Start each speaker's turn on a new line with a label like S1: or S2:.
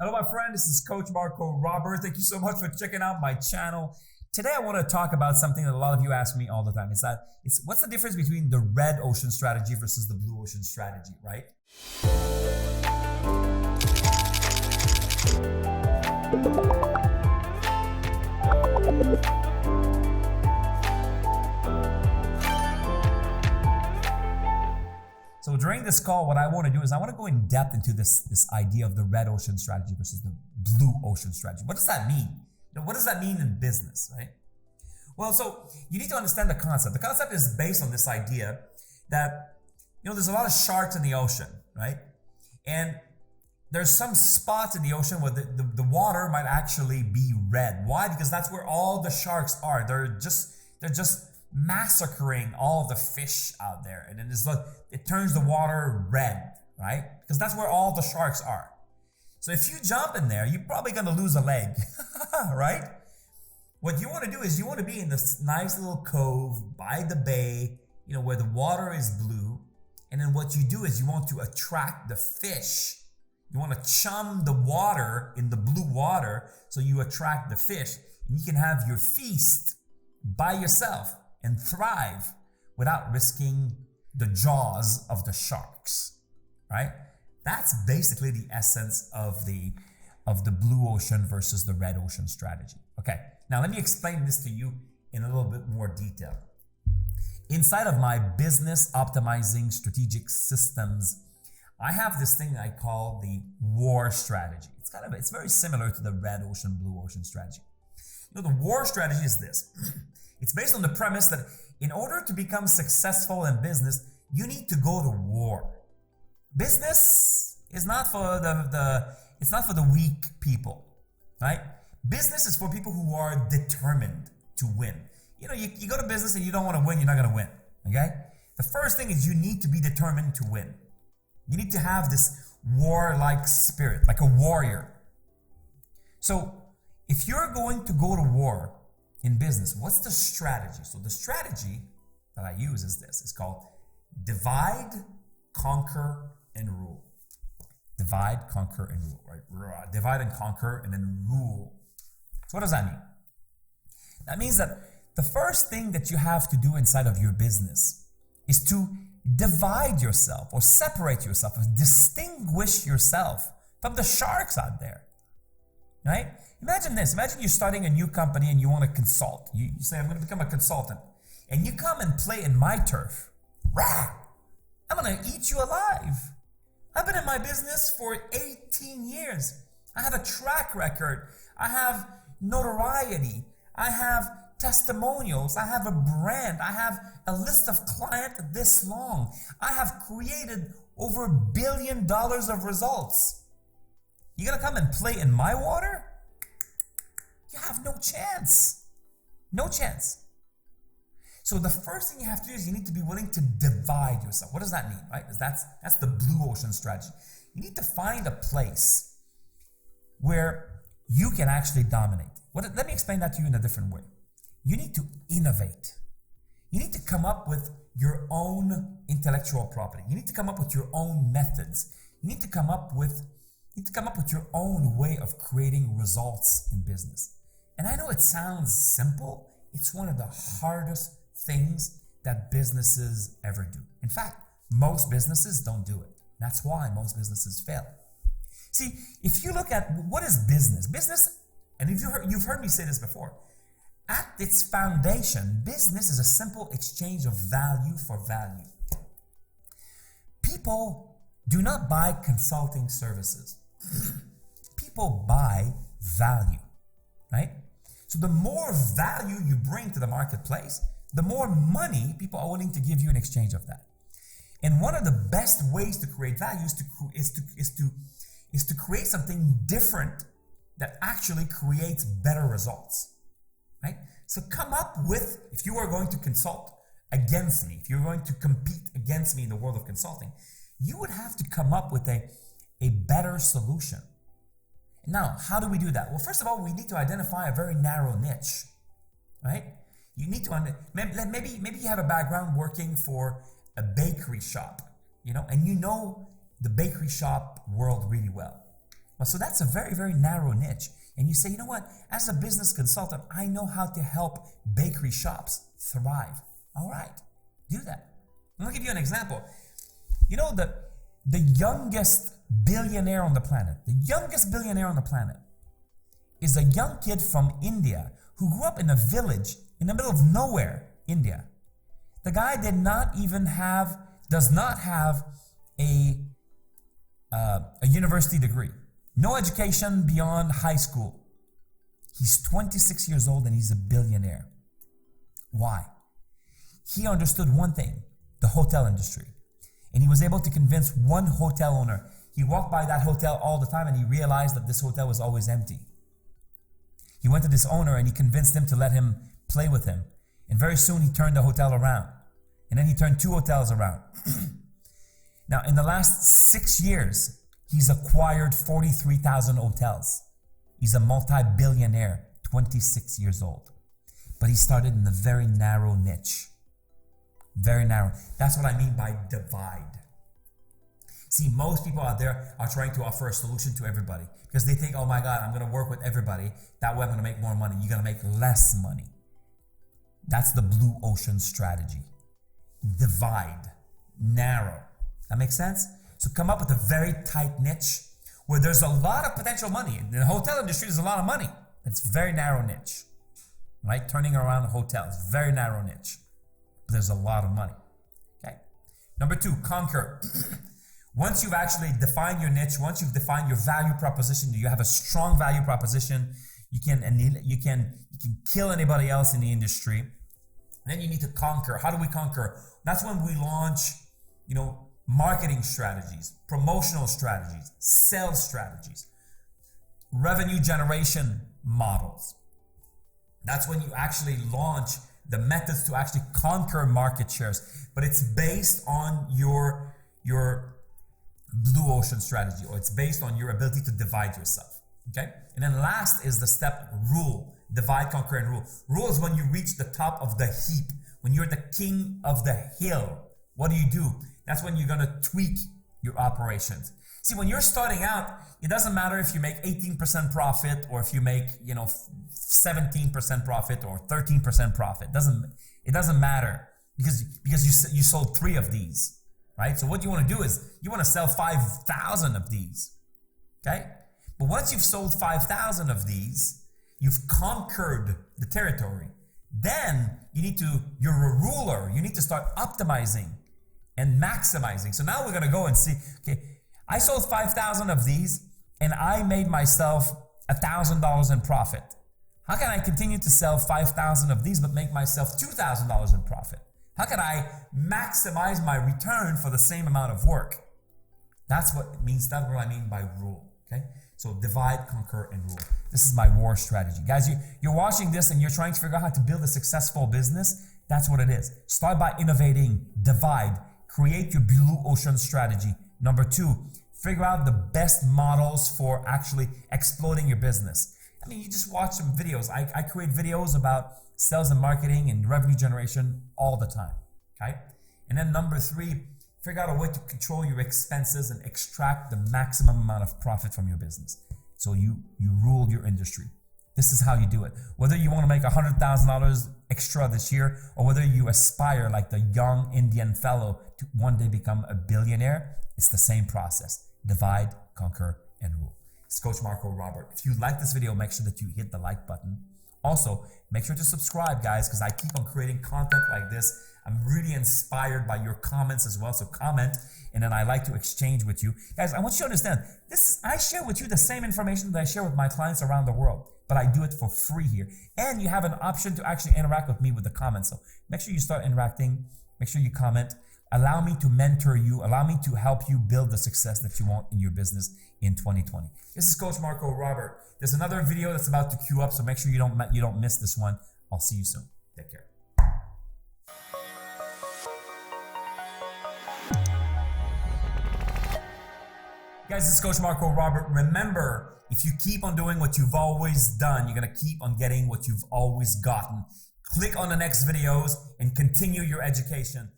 S1: Hello, my friend. This is Coach Marco Robert. Thank you so much for checking out my channel. Today, I want to talk about something that a lot of you ask me all the time. It's what's the difference between the red ocean strategy versus the blue ocean strategy, right? So during this call, what I want to do is I want to go in depth into this idea of the red ocean strategy versus the blue ocean strategy. What does that mean? What does that mean in business, right? Well, so you need to understand the concept. The concept is based on this idea that, there's a lot of sharks in the ocean, right? And there's some spots in the ocean where the water might actually be red. Why? Because that's where all the sharks are. They're just massacring all the fish out there, and then it turns the water red, right? Because that's where all the sharks are. So if you jump in there, you're probably gonna lose a leg, right? What you want to do is you want to be in this nice little cove by the bay, where the water is blue, and then what you do is you want to attract the fish. You want to chum the water in the blue water so you attract the fish, and you can have your feast by yourself and thrive without risking the jaws of the sharks, right? That's basically the essence of the blue ocean versus the red ocean strategy. Okay, now let me explain this to you in a little bit more detail. Inside of my business optimizing strategic systems, I have this thing I call the war strategy. It's very similar to the red ocean, blue ocean strategy. The war strategy is this. It's based on the premise that in order to become successful in business, you need to go to war. Business is not for it's not for the weak people, right? Business is for people who are determined to win. You go to business and you don't want to win, you're not going to win, okay? The first thing is you need to be determined to win. You need to have this war-like spirit, like a warrior. So if you're going to go to war in business, what's the strategy? So the strategy that I use is this. It's called divide, conquer, and rule. Divide, conquer, and rule, right? Divide and conquer, and then rule. So what does that mean? That means that the first thing that you have to do inside of your business is to divide yourself or separate yourself or distinguish yourself from the sharks out there, right? Imagine this. Imagine you're starting a new company and you want to consult. You say, I'm going to become a consultant. And you come and play in my turf. Rah! I'm going to eat you alive. I've been in my business for 18 years. I have a track record. I have notoriety. I have testimonials. I have a brand. I have a list of clients this long. I have created over $1 billion of results. You're going to come and play in my water? You have no chance. No chance. So the first thing you have to do is you need to be willing to divide yourself. What does that mean, right? That's the blue ocean strategy. You need to find a place where you can actually dominate. Let me explain that to you in a different way. You need to innovate. You need to come up with your own intellectual property. You need to come up with your own methods. You need to come up with your own way of creating results in business. And I know it sounds simple. It's one of the hardest things that businesses ever do. In fact, most businesses don't do it. That's why most businesses fail. See, if you look at what is business, and if you've heard me say this before, at its foundation, business is a simple exchange of value for value. People do not buy consulting services. People buy value, right? So the more value you bring to the marketplace, the more money people are willing to give you in exchange of that. And one of the best ways to create value is to create something different that actually creates better results, right? So come up with, if you are going to consult against me, if you're going to compete against me in the world of consulting, you would have to come up with a better solution. Now, how do we do that? Well, first of all, we need to identify a very narrow niche, right? You need to, maybe you have a background working for a bakery shop, and you know the bakery shop world really well. Well, so that's a very, very narrow niche. And you say, you know what? As a business consultant, I know how to help bakery shops thrive. All right, do that. I'm gonna give you an example. You know, the youngest billionaire on the planet, is a young kid from India who grew up in a village in the middle of nowhere, India. The guy does not have a university degree. No education beyond high school. He's 26 years old and he's a billionaire. Why? He understood one thing, the hotel industry. And he was able to convince one hotel owner. He walked by that hotel all the time and he realized that this hotel was always empty. He went to this owner and he convinced him to let him play with him. And very soon he turned the hotel around. And then he turned 2 hotels around. Now, in the last 6 years, he's acquired 43,000 hotels. He's a multi-billionaire, 26 years old. But he started in a very narrow niche. Very narrow. That's what I mean by divide. See, most people out there are trying to offer a solution to everybody because they think, oh my God, I'm going to work with everybody. That way I'm going to make more money. You're going to make less money. That's the blue ocean strategy. Divide, narrow. That makes sense? So come up with a very tight niche where there's a lot of potential money. In the hotel industry, there's a lot of money. It's a very narrow niche, right? Turning around hotels, very narrow niche. But there's a lot of money, okay? Number 2, conquer. Once you've actually defined your niche, once you've defined your value proposition, you have a strong value proposition, you can kill anybody else in the industry. Then you need to conquer. How do we conquer? That's when we launch, marketing strategies, promotional strategies, sales strategies, revenue generation models. That's when you actually launch the methods to actually conquer market shares. But it's based on your blue ocean strategy, or it's based on your ability to divide yourself. Okay? And then last is the step rule. Divide, conquer, and rule. Rule is when you reach the top of the heap, when you're the king of the hill. What do? That's when you're going to tweak your operations. See, when you're starting out, it doesn't matter if you make 18% profit or if you make, 17% profit or 13% profit. It doesn't matter because you sold 3 of these, right? So what you want to do is you want to sell 5,000 of these, okay? But once you've sold 5,000 of these, you've conquered the territory. Then you're a ruler. You need to start optimizing and maximizing. So now we're going to go and see, okay, I sold 5,000 of these and I made myself $1,000 in profit. How can I continue to sell 5,000 of these but make myself $2,000 in profit? How can I maximize my return for the same amount of work? That's what it means. That's what I mean by rule, okay? So divide, conquer, and rule. This is my war strategy. Guys, you're watching this and you're trying to figure out how to build a successful business. That's what it is. Start by innovating, divide, create your blue ocean strategy. Number 2, figure out the best models for actually exploding your business. I mean, you just watch some videos. I create videos about sales and marketing and revenue generation all the time, okay? And then number 3, figure out a way to control your expenses and extract the maximum amount of profit from your business. So you rule your industry. This is how you do it. Whether you want to make $100,000 extra this year or whether you aspire like the young Indian fellow to one day become a billionaire, it's the same process. Divide, conquer, and rule. It's Coach Marco Robert. If you like this video, make sure that you hit the like button. Also, make sure to subscribe, guys, because I keep on creating content like this. I'm really inspired by your comments as well. So comment, and then I like to exchange with you. Guys, I want you to understand, I share with you the same information that I share with my clients around the world, but I do it for free here. And you have an option to actually interact with me with the comments. So make sure you start interacting. Make sure you comment. Allow me to mentor you. Allow me to help you build the success that you want in your business in 2020. This is Coach Marco Robert. There's another video that's about to queue up, so make sure you don't miss this one. I'll see you soon. Take care. Guys, this is Coach Marco Robert. Remember, if you keep on doing what you've always done, you're going to keep on getting what you've always gotten. Click on the next videos and continue your education.